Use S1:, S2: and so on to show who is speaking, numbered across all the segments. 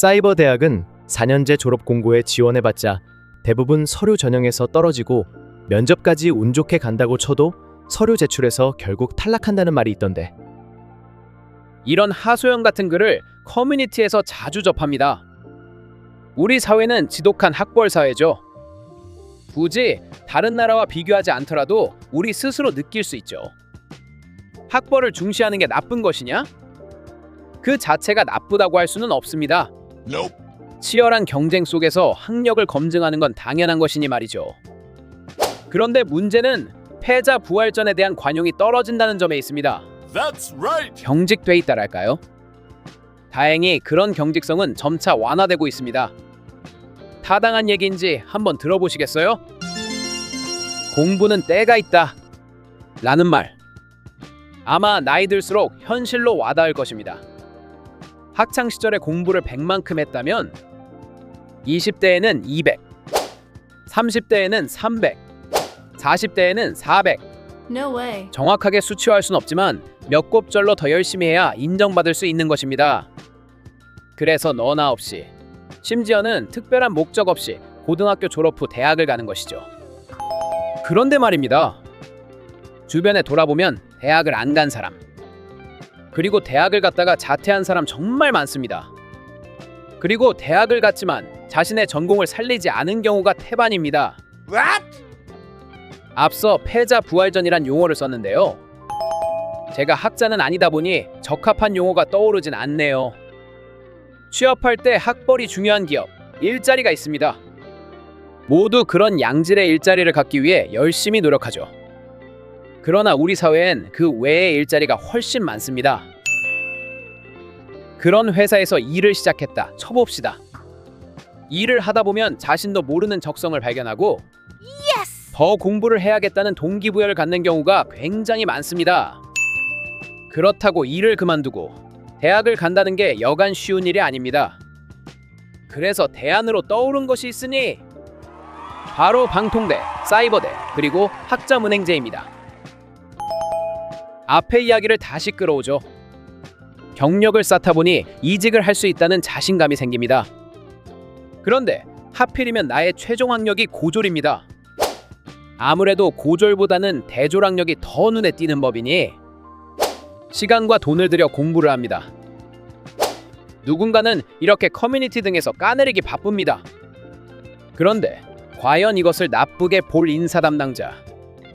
S1: 사이버 대학은 4년제 졸업 공고에 지원해봤자 대부분 서류 전형에서 떨어지고 면접까지 운 좋게 간다고 쳐도 서류 제출에서 결국 탈락한다는 말이 있던데.
S2: 이런 하소연 같은 글을 커뮤니티에서 자주 접합니다. 우리 사회는 지독한 학벌 사회죠. 굳이 다른 나라와 비교하지 않더라도 우리 스스로 느낄 수 있죠. 학벌을 중시하는 게 나쁜 것이냐? 그 자체가 나쁘다고 할 수는 없습니다. 치열한 경쟁 속에서 학력을 검증하는 건 당연한 것이니 말이죠. 그런데 문제는 패자 부활전에 대한 관용이 떨어진다는 점에 있습니다. 경직돼 있다랄까요? 다행히 그런 경직성은 점차 완화되고 있습니다. 타당한 얘기인지 한번 들어보시겠어요? 공부는 때가 있다 라는 말, 아마 나이 들수록 현실로 와닿을 것입니다. 학창시절에 공부를 100만큼 했다면 20대에는 200, 30대에는 300, 40대에는 400.
S3: No way.
S2: 정확하게 수치화할 순 없지만 몇 곱절로 더 열심히 해야 인정받을 수 있는 것입니다. 그래서 너나 없이, 심지어는 특별한 목적 없이 고등학교 졸업 후 대학을 가는 것이죠. 그런데 말입니다. 주변에 돌아보면 대학을 안 간 사람, 그리고 대학을 갔다가 자퇴한 사람 정말 많습니다. 그리고 대학을 갔지만 자신의 전공을 살리지 않은 경우가 태반입니다. 앞서 패자 부활전이란 용어를 썼는데요. 제가 학자는 아니다 보니 적합한 용어가 떠오르진 않네요. 취업할 때 학벌이 중요한 기업, 일자리가 있습니다. 모두 그런 양질의 일자리를 갖기 위해 열심히 노력하죠. 그러나 우리 사회엔 그 외의 일자리가 훨씬 많습니다. 그런 회사에서 일을 시작했다 쳐봅시다. 일을 하다 보면 자신도 모르는 적성을 발견하고 더 공부를 해야겠다는 동기부여를 갖는 경우가 굉장히 많습니다. 그렇다고 일을 그만두고 대학을 간다는 게 여간 쉬운 일이 아닙니다. 그래서 대안으로 떠오른 것이 있으니 바로 방통대, 사이버대, 그리고 학점은행제입니다. 앞의 이야기를 다시 끌어오죠. 경력을 쌓다 보니 이직을 할 수 있다는 자신감이 생깁니다. 그런데 하필이면 나의 최종 학력이 고졸입니다. 아무래도 고졸보다는 대졸 학력이 더 눈에 띄는 법이니 시간과 돈을 들여 공부를 합니다. 누군가는 이렇게 커뮤니티 등에서 까내리기 바쁩니다. 그런데 과연 이것을 나쁘게 볼 인사 담당자,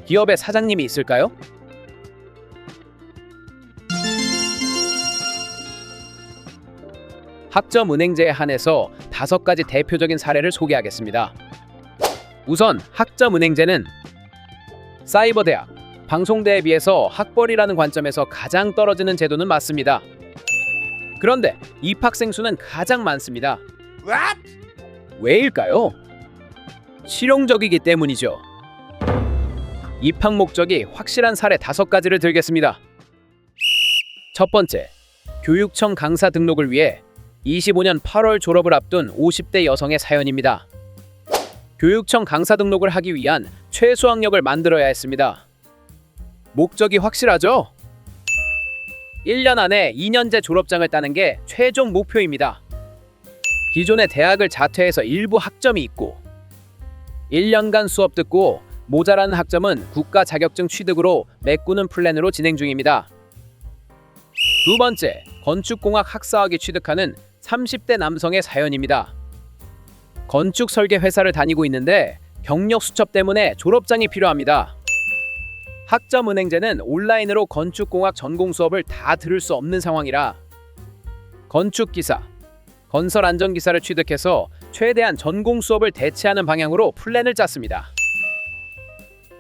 S2: 기업의 사장님이 있을까요? 학점은행제에 한해서 5가지 대표적인 사례를 소개하겠습니다. 우선 학점은행제는 사이버대학, 방송대에 비해서 학벌이라는 관점에서 가장 떨어지는 제도는 맞습니다. 그런데 입학생 수는 가장 많습니다. 왜일까요? 실용적이기 때문이죠. 입학 목적이 확실한 사례 5가지를 들겠습니다. 첫 번째, 교육청 강사 등록을 위해 25년 8월 졸업을 앞둔 50대 여성의 사연입니다. 교육청 강사 등록을 하기 위한 최소 학력을 만들어야 했습니다. 목적이 확실하죠? 1년 안에 2년제 졸업장을 따는 게 최종 목표입니다. 기존의 대학을 자퇴해서 일부 학점이 있고 1년간 수업 듣고 모자라는 학점은 국가 자격증 취득으로 메꾸는 플랜으로 진행 중입니다. 두 번째, 건축공학 학사학위 취득하는 30대 남성의 사연입니다. 건축 설계 회사를 다니고 있는데 경력 수첩 때문에 졸업장이 필요합니다. 학점은행제는 온라인으로 건축공학 전공 수업을 다 들을 수 없는 상황이라 건축기사, 건설안전기사를 취득해서 최대한 전공 수업을 대체하는 방향으로 플랜을 짰습니다.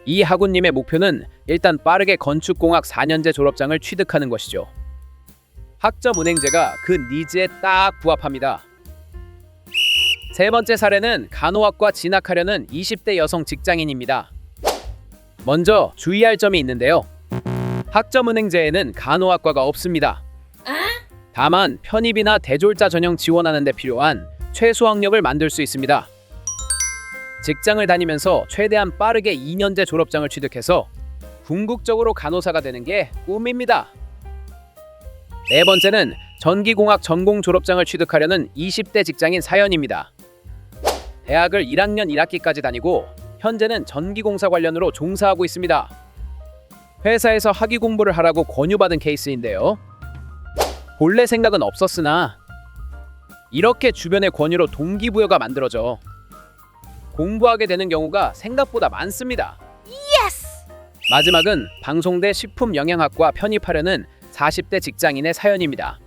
S2: 이 학우님의 목표는 일단 빠르게 건축공학 4년제 졸업장을 취득하는 것이죠. 학점은행제가 그 니즈에 딱 부합합니다. 세 번째 사례는 간호학과 진학하려는 20대 여성 직장인입니다. 먼저 주의할 점이 있는데요. 학점은행제에는 간호학과가 없습니다. 다만 편입이나 대졸자 전형 지원하는 데 필요한 최소 학력을 만들 수 있습니다. 직장을 다니면서 최대한 빠르게 2년제 졸업장을 취득해서 궁극적으로 간호사가 되는 게 꿈입니다. 네 번째는 전기공학 전공 졸업장을 취득하려는 20대 직장인 사연입니다. 대학을 1학년 1학기까지 다니고 현재는 전기공사 관련으로 종사하고 있습니다. 회사에서 학위 공부를 하라고 권유받은 케이스인데요. 본래 생각은 없었으나 이렇게 주변의 권유로 동기부여가 만들어져 공부하게 되는 경우가 생각보다 많습니다. 마지막은 방송대 식품영양학과 편입하려는 40대 직장인의 사연입니다.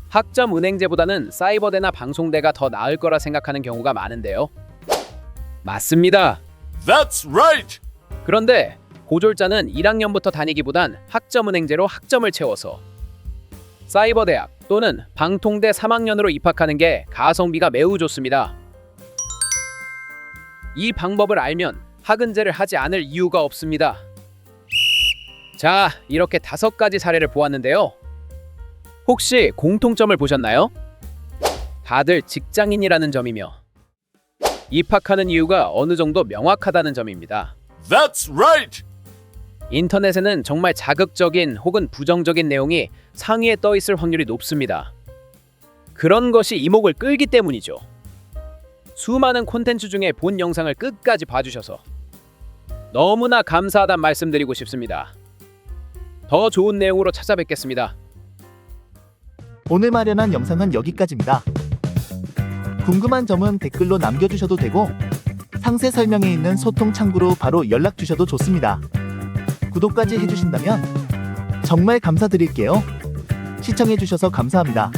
S2: 학점 은행제보다는 사이버대나 방송대가 더 나을 거라 생각하는 경우가 많은데요. 맞습니다.
S3: That's right!
S2: 그런데 고졸자는 1학년부터 다니기보단 학점 은행제로 학점을 채워서 사이버대학 또는 방통대 3학년으로 입학하는 게 가성비가 매우 좋습니다. 이 방법을 알면 학은제를 하지 않을 이유가 없습니다. 자, 이렇게 5가지 사례를 보았는데요. 혹시 공통점을 보셨나요? 다들 직장인이라는 점이며 입학하는 이유가 어느 정도 명확하다는 점입니다.
S3: That's right!
S2: 인터넷에는 정말 자극적인 혹은 부정적인 내용이 상위에 떠 있을 확률이 높습니다. 그런 것이 이목을 끌기 때문이죠. 수많은 콘텐츠 중에 본 영상을 끝까지 봐주셔서 너무나 감사하단 말씀드리고 싶습니다. 더 좋은 내용으로 찾아뵙겠습니다.
S4: 오늘 마련한 영상은 여기까지입니다. 궁금한 점은 댓글로 남겨주셔도 되고 상세 설명에 있는 소통 창구로 바로 연락 주셔도 좋습니다. 구독까지 해주신다면 정말 감사드릴게요. 시청해주셔서 감사합니다.